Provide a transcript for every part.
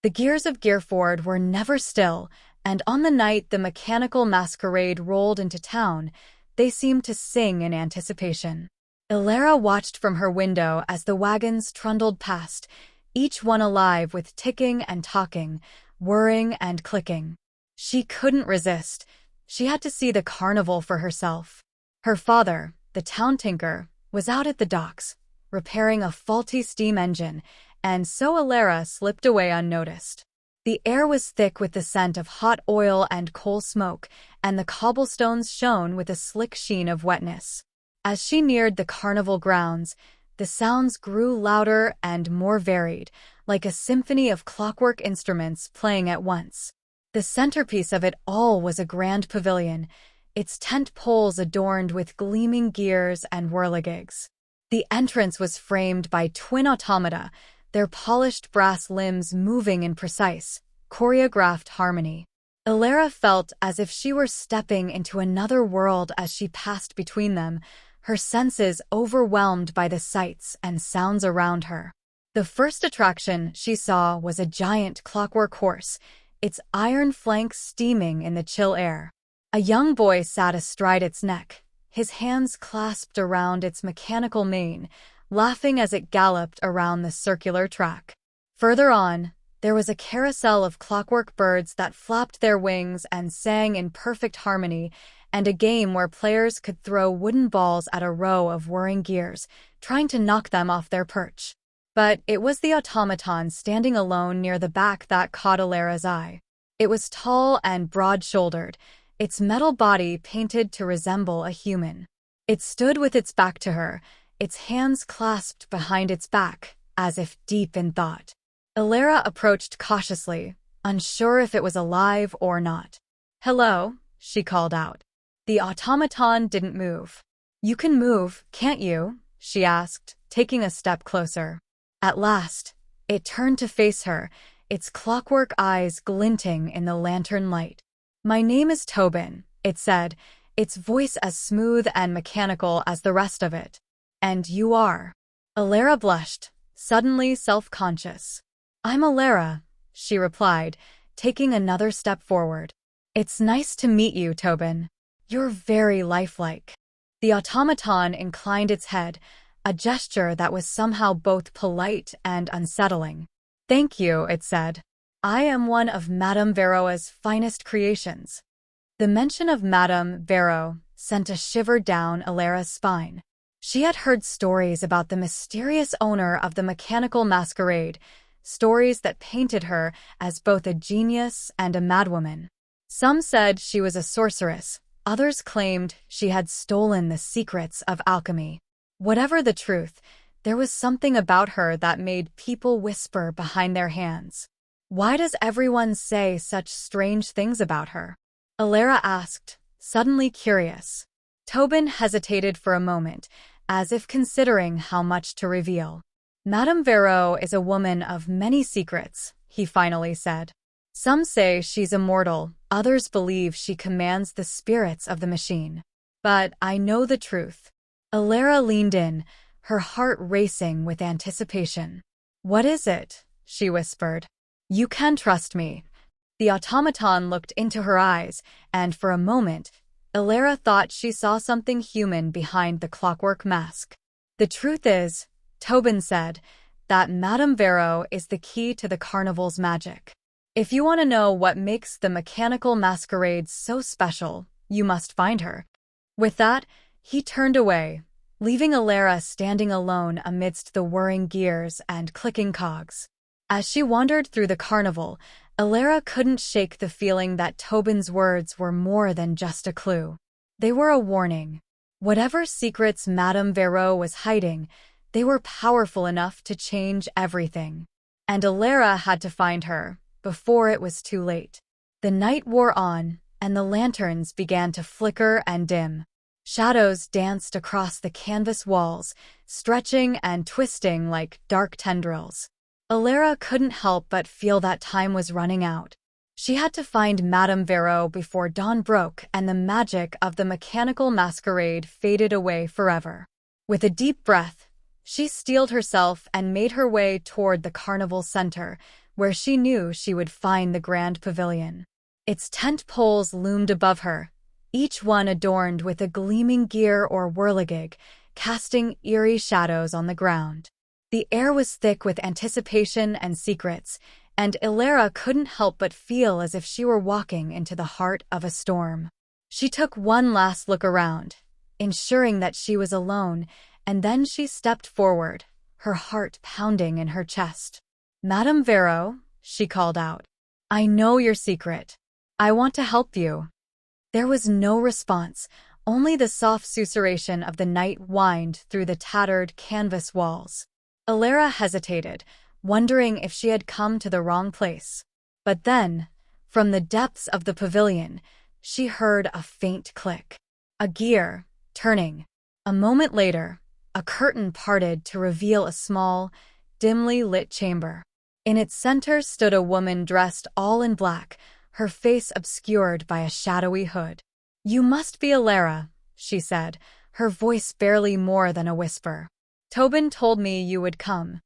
The gears of Gearford were never still, and on the night the mechanical masquerade rolled into town, they seemed to sing in anticipation. Ilara watched from her window as the wagons trundled past, each one alive with ticking and talking, whirring and clicking. She couldn't resist. She had to see the carnival for herself. Her father, the town tinker, was out at the docks, repairing a faulty steam engine, and so Ilara slipped away unnoticed. The air was thick with the scent of hot oil and coal smoke, and the cobblestones shone with a slick sheen of wetness. As she neared the carnival grounds, the sounds grew louder and more varied, like a symphony of clockwork instruments playing at once. The centerpiece of it all was a grand pavilion, its tent poles adorned with gleaming gears and whirligigs. The entrance was framed by twin automata, their polished brass limbs moving in precise, choreographed harmony. Ilara felt as if she were stepping into another world as she passed between them, her senses overwhelmed by the sights and sounds around her. The first attraction she saw was a giant clockwork horse, its iron flanks steaming in the chill air. A young boy sat astride its neck, his hands clasped around its mechanical mane, laughing as it galloped around the circular track. Further on, there was a carousel of clockwork birds that flapped their wings and sang in perfect harmony, and a game where players could throw wooden balls at a row of whirring gears, trying to knock them off their perch. But it was the automaton standing alone near the back that caught Ilara's eye. It was tall and broad-shouldered, its metal body painted to resemble a human. It stood with its back to her, its hands clasped behind its back, as if deep in thought. Ilara approached cautiously, unsure if it was alive or not. "Hello," she called out. The automaton didn't move. "You can move, can't you?" she asked, taking a step closer. At last, it turned to face her, its clockwork eyes glinting in the lantern light. "My name is Tobin," it said, its voice as smooth and mechanical as the rest of it. "And you are?" Ilara blushed, suddenly self-conscious. "I'm Ilara," she replied, taking another step forward. "It's nice to meet you, Tobin. You're very lifelike." The automaton inclined its head, a gesture that was somehow both polite and unsettling. "Thank you," it said. "I am one of Madame Veroa's finest creations." The mention of Madame Vero sent a shiver down Ilara's spine. She had heard stories about the mysterious owner of the mechanical masquerade, stories that painted her as both a genius and a madwoman. Some said she was a sorceress, others claimed she had stolen the secrets of alchemy. Whatever the truth, there was something about her that made people whisper behind their hands. "Why does everyone say such strange things about her?" Ilara asked, suddenly curious. Tobin hesitated for a moment, as if considering how much to reveal. "Madame Vero is a woman of many secrets," he finally said. "Some say she's immortal, others believe she commands the spirits of the machine. But I know the truth." Ilara leaned in, her heart racing with anticipation. "What is it?" she whispered. "You can trust me." The automaton looked into her eyes, and for a moment, Ilara thought she saw something human behind the clockwork mask. "The truth is," Tobin said, "that Madame Vero is the key to the carnival's magic. If you want to know what makes the mechanical masquerade so special, you must find her." With that, he turned away, leaving Ilara standing alone amidst the whirring gears and clicking cogs. As she wandered through the carnival, Ilara couldn't shake the feeling that Tobin's words were more than just a clue. They were a warning. Whatever secrets Madame Vero was hiding, they were powerful enough to change everything. And Ilara had to find her, before it was too late. The night wore on, and the lanterns began to flicker and dim. Shadows danced across the canvas walls, stretching and twisting like dark tendrils. Ilara couldn't help but feel that time was running out. She had to find Madame Vero before dawn broke and the magic of the mechanical masquerade faded away forever. With a deep breath, she steeled herself and made her way toward the carnival center, where she knew she would find the grand pavilion. Its tent poles loomed above her, each one adorned with a gleaming gear or whirligig, casting eerie shadows on the ground. The air was thick with anticipation and secrets, and Ilara couldn't help but feel as if she were walking into the heart of a storm. She took one last look around, ensuring that she was alone, and then she stepped forward, her heart pounding in her chest. "Madame Vero," she called out, "I know your secret. I want to help you." There was no response, only the soft susurration of the night whined through the tattered canvas walls. Ilara hesitated, wondering if she had come to the wrong place. But then, from the depths of the pavilion, she heard a faint click. A gear, turning. A moment later, a curtain parted to reveal a small, dimly lit chamber. In its center stood a woman dressed all in black, her face obscured by a shadowy hood. "You must be Ilara," she said, her voice barely more than a whisper. "Tobin told me you would come."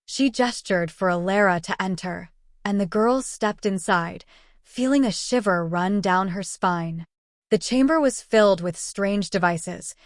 She gestured for Ilara to enter, and the girl stepped inside, feeling a shiver run down her spine. The chamber was filled with strange devices,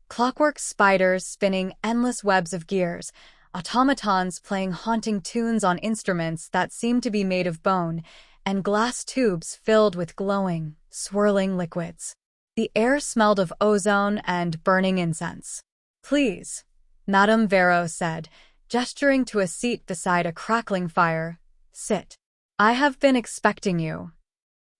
clockwork spiders spinning endless webs of gears, automatons playing haunting tunes on instruments that seemed to be made of bone, and glass tubes filled with glowing, swirling liquids. The air smelled of ozone and burning incense. "Please," Madame Vero said, gesturing to a seat beside a crackling fire, "sit. I have been expecting you."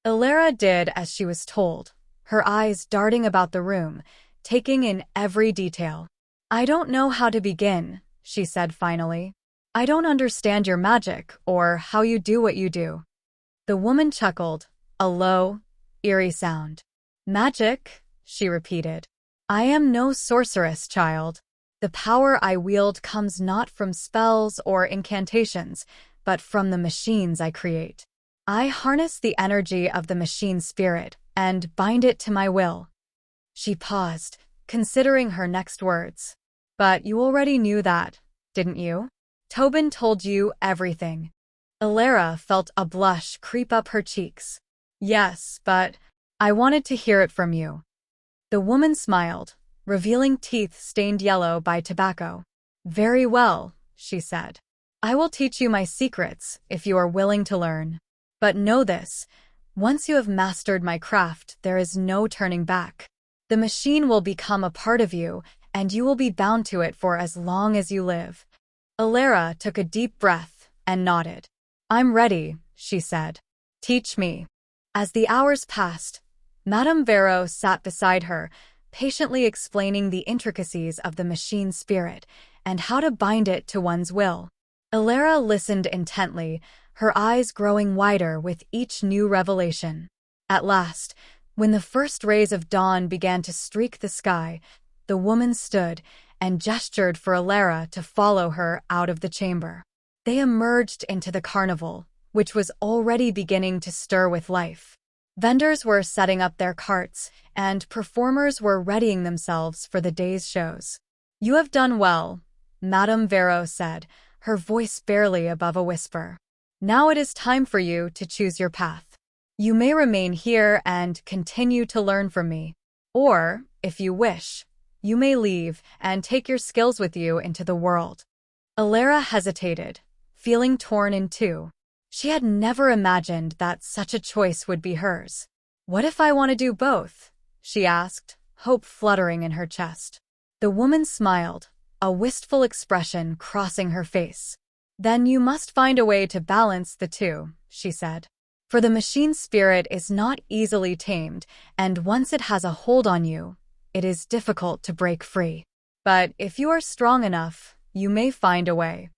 Ilara did as she was told, her eyes darting about the room, taking in every detail. "I don't know how to begin," she said finally. "I don't understand your magic or how you do what you do." The woman chuckled, a low, eerie sound. "Magic?" she repeated. "I am no sorceress, child. The power I wield comes not from spells or incantations, but from the machines I create. I harness the energy of the machine spirit and bind it to my will." She paused, considering her next words. "But you already knew that, didn't you? Tobin told you everything." Ilara felt a blush creep up her cheeks. "Yes, but I wanted to hear it from you." The woman smiled, revealing teeth stained yellow by tobacco. "Very well," she said. "I will teach you my secrets if you are willing to learn. But know this, once you have mastered my craft, there is no turning back. The machine will become a part of you, and you will be bound to it for as long as you live." Ilara took a deep breath and nodded. "I'm ready," she said. "Teach me." As the hours passed, Madame Vero sat beside her, patiently explaining the intricacies of the machine spirit and how to bind it to one's will. Ilara listened intently, her eyes growing wider with each new revelation. At last, when the first rays of dawn began to streak the sky, the woman stood and gestured for Ilara to follow her out of the chamber. They emerged into the carnival, which was already beginning to stir with life. Vendors were setting up their carts, and performers were readying themselves for the day's shows. "You have done well," Madame Vero said, her voice barely above a whisper. "Now it is time for you to choose your path. You may remain here and continue to learn from me. Or, if you wish, you may leave and take your skills with you into the world." Ilara hesitated, feeling torn in two. She had never imagined that such a choice would be hers. "What if I want to do both?" she asked, hope fluttering in her chest. The woman smiled, a wistful expression crossing her face. "Then you must find a way to balance the two," she said. "For the machine spirit is not easily tamed, and once it has a hold on you, it is difficult to break free. But if you are strong enough, you may find a way."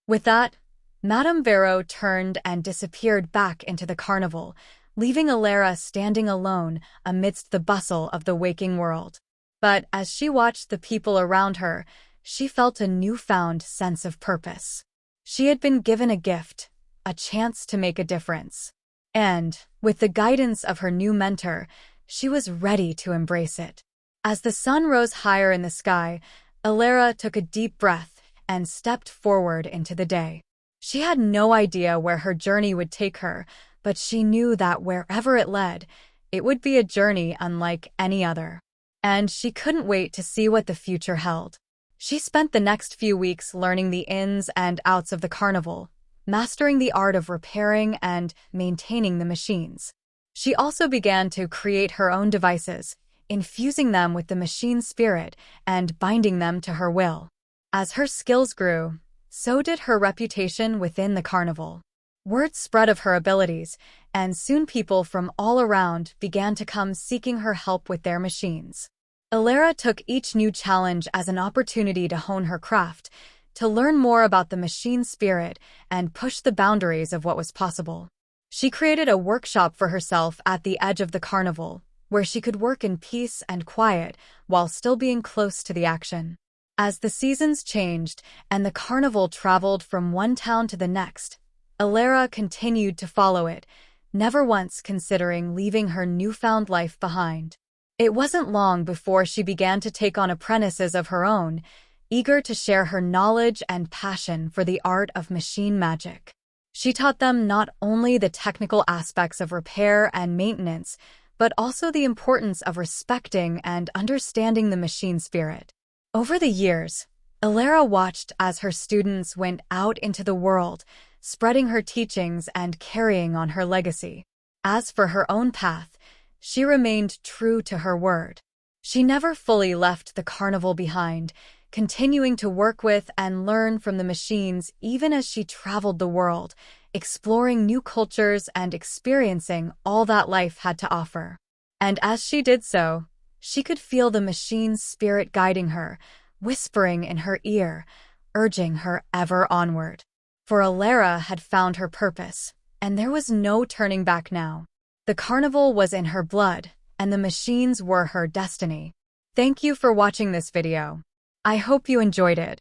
With that, Madame Vero turned and disappeared back into the carnival, leaving Ilara standing alone amidst the bustle of the waking world. But as she watched the people around her, she felt a newfound sense of purpose. She had been given a gift, a chance to make a difference. And, with the guidance of her new mentor, she was ready to embrace it. As the sun rose higher in the sky, Ilara took a deep breath and stepped forward into the day. She had no idea where her journey would take her, but she knew that wherever it led, it would be a journey unlike any other. And she couldn't wait to see what the future held. She spent the next few weeks learning the ins and outs of the carnival, mastering the art of repairing and maintaining the machines. She also began to create her own devices, infusing them with the machine spirit and binding them to her will. As her skills grew, so did her reputation within the carnival. Word spread of her abilities, and soon people from all around began to come seeking her help with their machines. Elara took each new challenge as an opportunity to hone her craft, to learn more about the machine spirit and push the boundaries of what was possible. She created a workshop for herself at the edge of the carnival, where she could work in peace and quiet while still being close to the action. As the seasons changed and the carnival traveled from one town to the next, Elara continued to follow it, never once considering leaving her newfound life behind. It wasn't long before she began to take on apprentices of her own, eager to share her knowledge and passion for the art of machine magic. She taught them not only the technical aspects of repair and maintenance, but also the importance of respecting and understanding the machine spirit. Over the years, Elara watched as her students went out into the world, spreading her teachings and carrying on her legacy. As for her own path, she remained true to her word. She never fully left the carnival behind, continuing to work with and learn from the machines even as she traveled the world, exploring new cultures and experiencing all that life had to offer. And as she did so, she could feel the machine's spirit guiding her, whispering in her ear, urging her ever onward. For Elara had found her purpose, and there was no turning back now. The carnival was in her blood, and the machines were her destiny. Thank you for watching this video. I hope you enjoyed it.